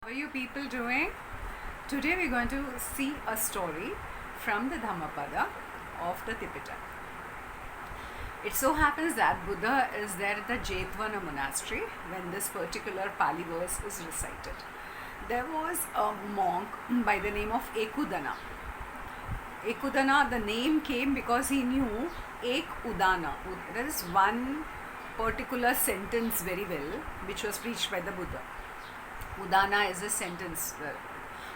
How are you people doing? Today we're going to see a story from the Dhammapada of the Tipitaka. It so happens that Buddha is there at the Jetavana monastery when this particular Pali verse is recited. There was a monk by the name of Ekudana. Ekudana, the name came because he knew Ek Udana. There is one particular sentence very well which was preached by the Buddha. Udana is a sentence,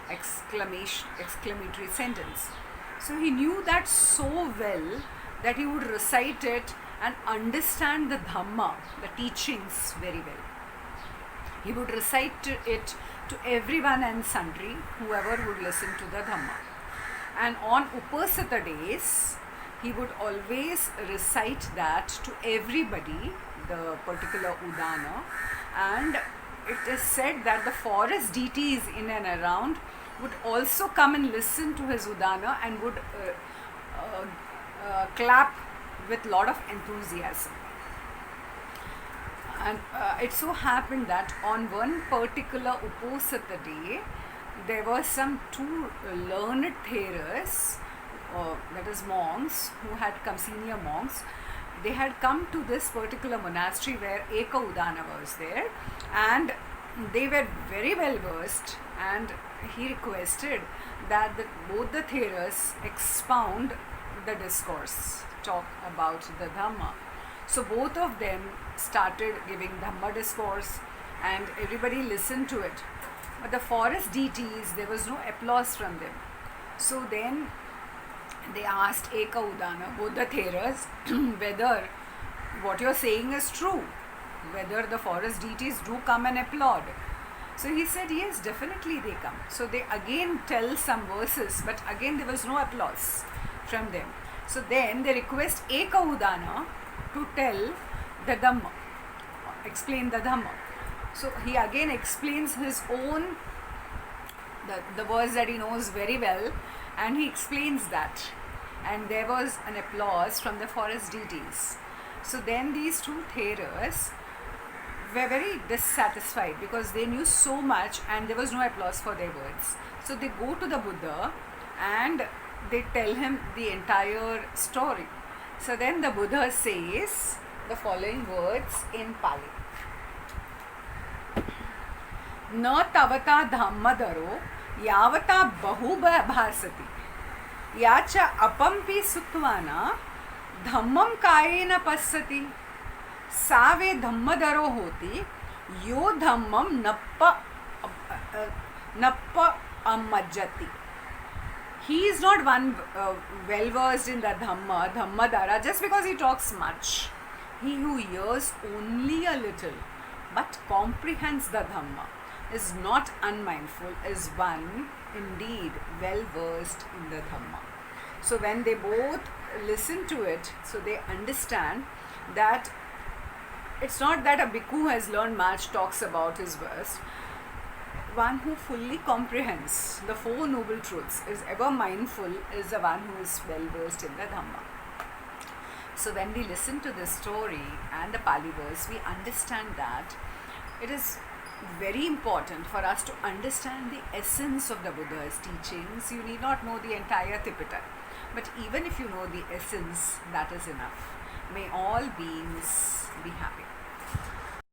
exclamatory sentence. So he knew that so well that he would recite it and understand the Dhamma, the teachings very well. He would recite it to everyone and sundry, whoever would listen to the Dhamma. And on Upasita days, he would always recite that to everybody, the particular Udana, and it is said that the forest deities in and around would also come and listen to his Udana and would clap with lot of enthusiasm. And it so happened that on one particular Uposatha day, there were some two learned Theras, that is monks, who had come, senior monks. They had come to this particular monastery where Eka Udana was there, and they were very well versed, and he requested that both the Theras expound the discourse, talk about the Dhamma. So both of them started giving Dhamma discourse and everybody listened to it. But the forest deities, there was no applause from them. So then they asked Eka Udana, both the Theras, whether what you're saying is true, whether the forest deities do come and applaud. So he said, yes, definitely they come. So they again tell some verses, but again there was no applause from them. So then they request Eka Udana to tell the Dhamma, explain the Dhamma. So he again explains his own, the verse that he knows very well, and he explains that. And there was an applause from the forest deities. So then these two Theras were very dissatisfied because they knew so much and there was no applause for their words. So they go to the Buddha and they tell him the entire story. So then the Buddha says the following words in Pali. Na tavata dhammadaro yavata bahu bhasati yacha apampi sutvana dhammam kayena passati save dhammadaro hoti yo dhammam nappa ammajjati. He is not one well versed in the Dhammadara just because he talks much. He who hears only a little but comprehends the Dhamma, is not unmindful, is one indeed well versed in the Dhamma. So when they both listen to it, so they understand that it's not that a bhikkhu has learned much, talks about his verse. One who fully comprehends the Four Noble Truths, is ever mindful, is the one who is well versed in the Dhamma. So when we listen to this story and the Pali verse, we understand that it is very important for us to understand the essence of the Buddha's teachings. You need not know the entire Tipitaka, but even if you know the essence, that is enough. May all beings be happy.